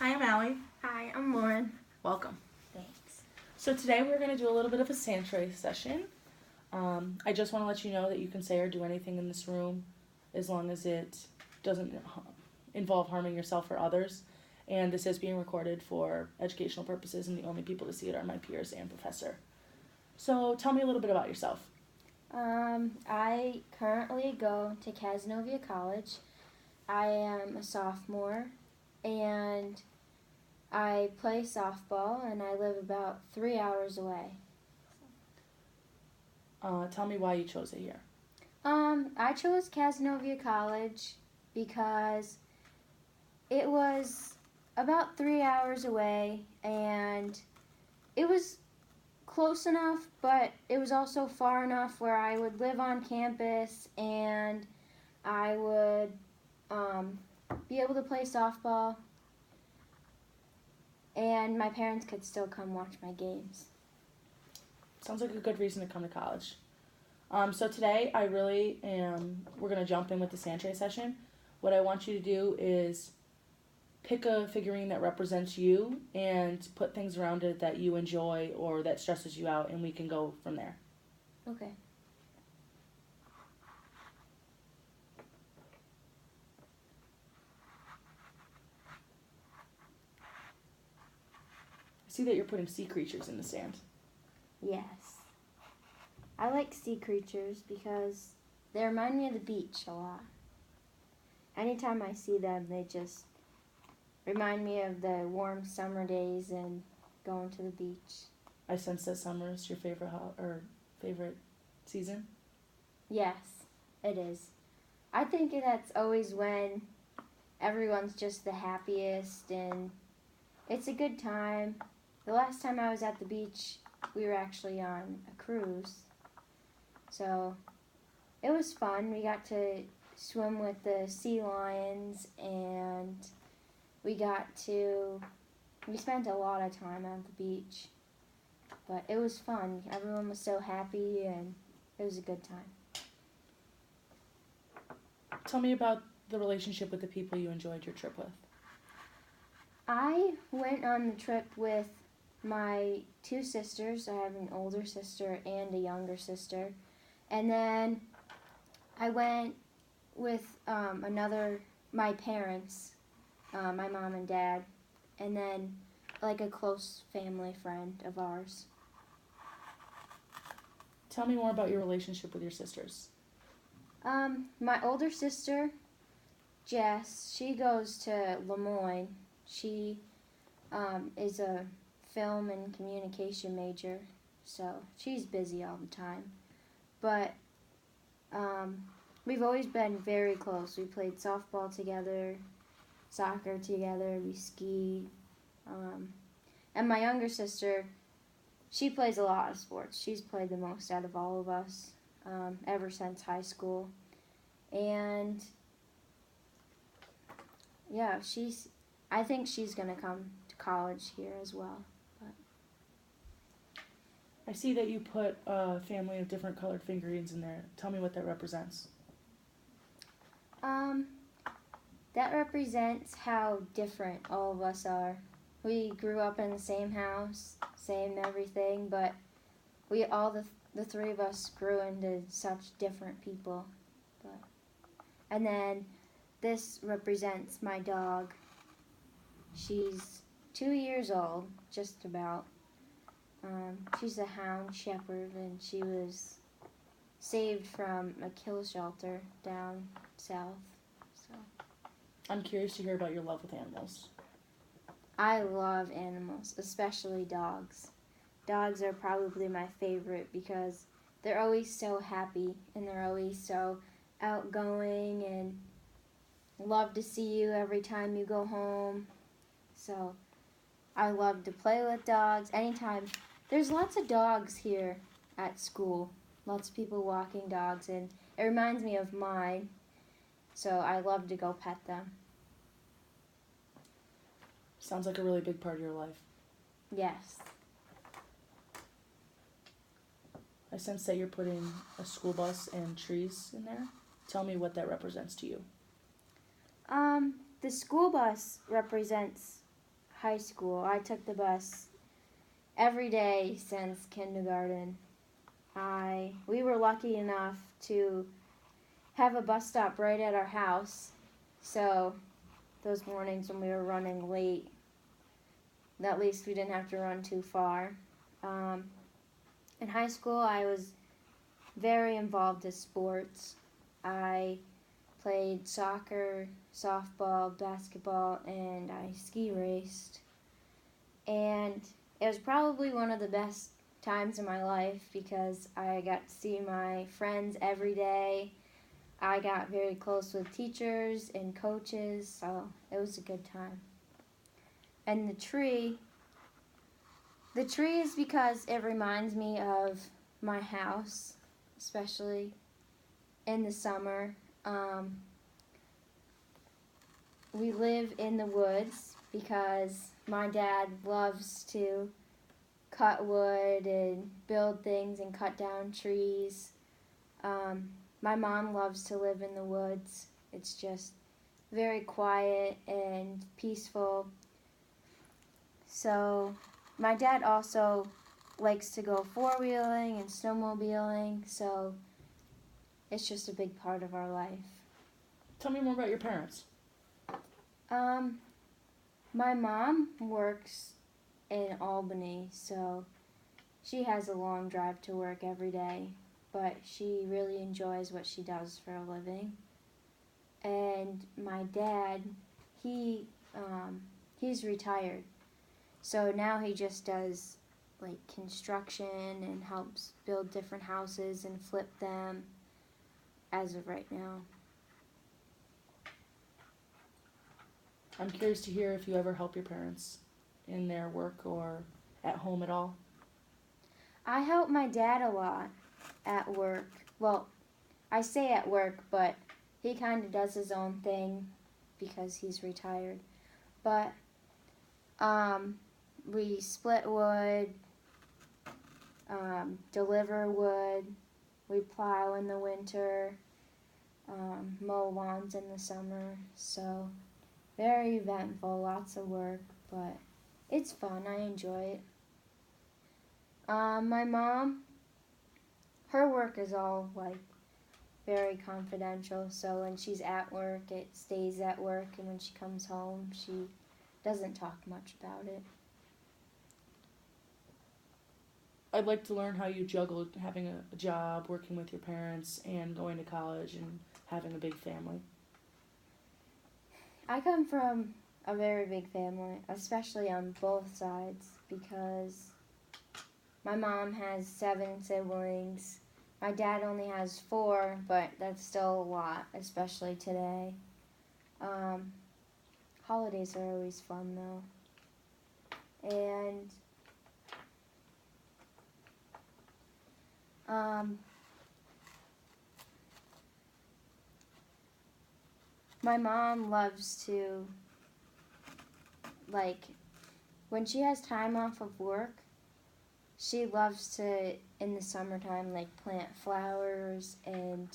Hi, I'm Allie. Hi, I'm Lauren. Welcome. Thanks. So today we're going to do a little bit of a sanctuary session. I just want to let you know that you can say or do anything in this room as long as it doesn't involve harming yourself or others. And this is being recorded for educational purposes, and the only people to see it are my peers and professor. So tell me a little bit about yourself. I currently go to Cazenovia College. I am a sophomore, and I play softball, and I live about 3 hours away. Tell me why you chose it here. I chose Cazenovia College because it was about 3 hours away, and it was close enough, but it was also far enough where I would live on campus and I would be able to play softball, and my parents could still come watch my games. Sounds like a good reason to come to college. So today we're going to jump in with the sanctuary session. What I want you to do is pick a figurine that represents you and put things around it that you enjoy or that stresses you out, and we can go from there. Okay. I see that you're putting sea creatures in the sand. Yes. I like sea creatures because they remind me of the beach a lot. Anytime I see them, they just remind me of the warm summer days and going to the beach. I sense that summer is your favorite season. Yes, it is. I think that's always when everyone's just the happiest and it's a good time. The last time I was at the beach, we were actually on a cruise. So it was fun. We got to swim with the sea lions, and we spent a lot of time at the beach. But it was fun. Everyone was so happy, and it was a good time. Tell me about the relationship with the people you enjoyed your trip with. I went on the trip with my two sisters. I have an older sister and a younger sister. And then I went with my parents, my mom and dad, and then like a close family friend of ours. Tell me more about your relationship with your sisters. My older sister, Jess, she goes to Lemoyne. She is a film and communication major, so she's busy all the time. But we've always been very close. We played softball together, soccer together, we skied. And my younger sister, she plays a lot of sports. She's played the most out of all of us ever since high school. And yeah, I think she's going to come to college here as well. I see that you put a family of different colored figurines in there. Tell me what that represents. That represents how different all of us are. We grew up in the same house, same everything, but we all, the three of us, grew into such different people. And then this represents my dog. She's 2 years old, just about. She's a hound shepherd, and she was saved from a kill shelter down south. So I'm curious to hear about your love with animals. I love animals, especially dogs. Dogs are probably my favorite because they're always so happy and they're always so outgoing and love to see you every time you go home. So I love to play with dogs anytime. There's lots of dogs here at school, lots of people walking dogs, and it reminds me of mine, so I love to go pet them. Sounds like a really big part of your life. Yes. I sense that you're putting a school bus and trees in there. Tell me what that represents to you. The school bus represents high school, I took the bus every day since kindergarten. We were lucky enough to have a bus stop right at our house. So those mornings when we were running late, at least we didn't have to run too far. In high school, I was very involved in sports. I played soccer, softball, basketball, and I ski raced. And it was probably one of the best times in my life because I got to see my friends every day. I got very close with teachers and coaches, so it was a good time. And the tree is because it reminds me of my house, especially in the summer. We live in the woods because my dad loves to cut wood and build things and cut down trees. My mom loves to live in the woods. It's just very quiet and peaceful. So my dad also likes to go four-wheeling and snowmobiling, so it's just a big part of our life. Tell me more about your parents. My mom works in Albany, so she has a long drive to work every day, but she really enjoys what she does for a living. And my dad, he's retired, so now he just does like construction and helps build different houses and flip them as of right now. I'm curious to hear if you ever help your parents in their work or at home at all. I help my dad a lot at work. Well, I say at work, but he kind of does his own thing because he's retired. But we split wood, deliver wood, we plow in the winter, mow lawns in the summer. So very eventful, lots of work, but it's fun. I enjoy it. My mom, her work is all like very confidential, so when she's at work, it stays at work, and when she comes home, she doesn't talk much about it. I'd like to learn how you juggled having a job, working with your parents, and going to college and having a big family. I come from a very big family, especially on both sides, because my mom has 7 siblings. My dad only has 4, but that's still a lot, especially today. Holidays are always fun, though. And my mom loves to, like, when she has time off of work, she loves to, in the summertime, like, plant flowers and,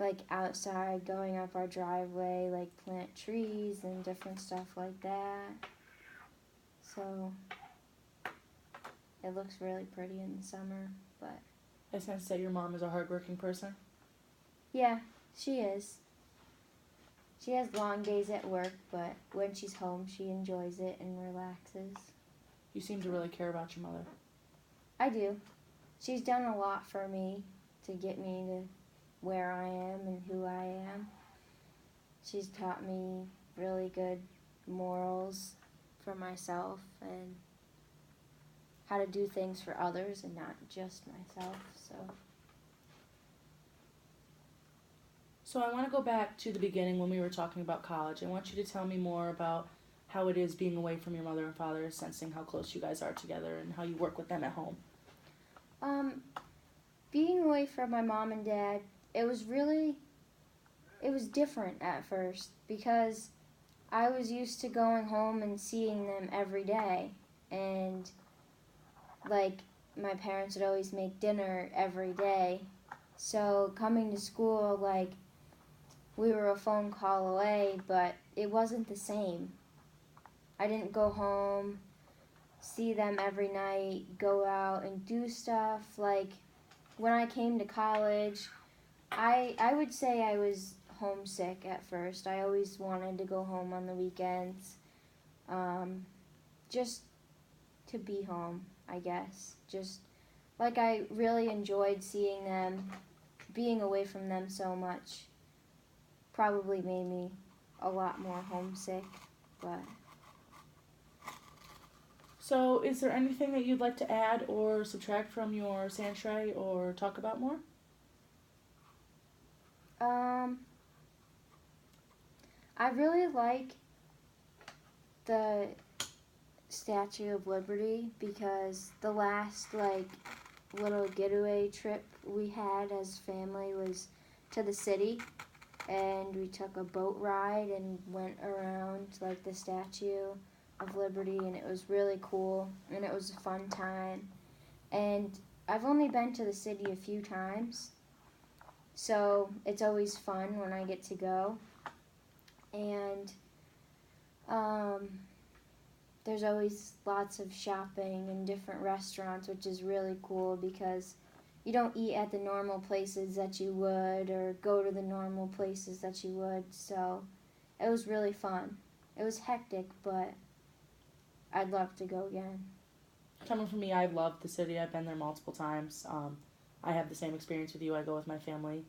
like, outside, going up our driveway, like, plant trees and different stuff like that. So it looks really pretty in the summer, but I sense that your mom is a hardworking person. yeah, she is. She has long days at work, but when she's home, she enjoys it and relaxes. You seem to really care about your mother. I do. She's done a lot for me to get me to where I am and who I am. She's taught me really good morals for myself and how to do things for others and not just myself. So I want to go back to the beginning when we were talking about college. I want you to tell me more about how it is being away from your mother and father, sensing how close you guys are together and how you work with them at home. Being away from my mom and dad, it was different at first because I was used to going home and seeing them every day. And, like, my parents would always make dinner every day. So coming to school, like, we were a phone call away, but it wasn't the same. I didn't go home, see them every night, go out and do stuff. Like when I came to college, I would say I was homesick at first. I always wanted to go home on the weekends, just to be home, I guess. Just like I really enjoyed seeing them, being away from them so much. Probably made me a lot more homesick, but So, is there anything that you'd like to add or subtract from your sand tray or talk about more? I really like the Statue of Liberty because the last little getaway trip we had as family was to the city, and we took a boat ride and went around like the Statue of Liberty, and it was really cool and it was a fun time. And I've only been to the city a few times, so it's always fun when I get to go. And there's always lots of shopping and different restaurants, which is really cool because you don't eat at the normal places that you would or go to the normal places that you would. So it was really fun. It was hectic, but I'd love to go again. Coming from me, I love the city. I've been there multiple times. I have the same experience with you. I go with my family.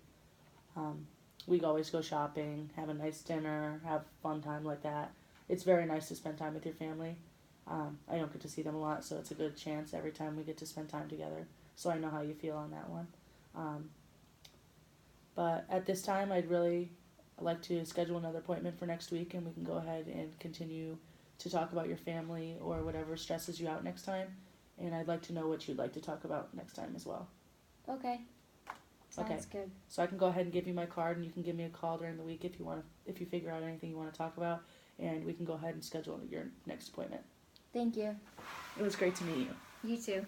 We always go shopping, have a nice dinner, have fun time like that. It's very nice to spend time with your family. I don't get to see them a lot, so it's a good chance every time we get to spend time together. So I know how you feel on that one. But at this time, I'd really like to schedule another appointment for next week, and we can go ahead and continue to talk about your family or whatever stresses you out next time. And I'd like to know what you'd like to talk about next time as well. Okay. Sounds good. So I can go ahead and give you my card, and you can give me a call during the week if you figure out anything you want to talk about, and we can go ahead and schedule your next appointment. Thank you. It was great to meet you. You too.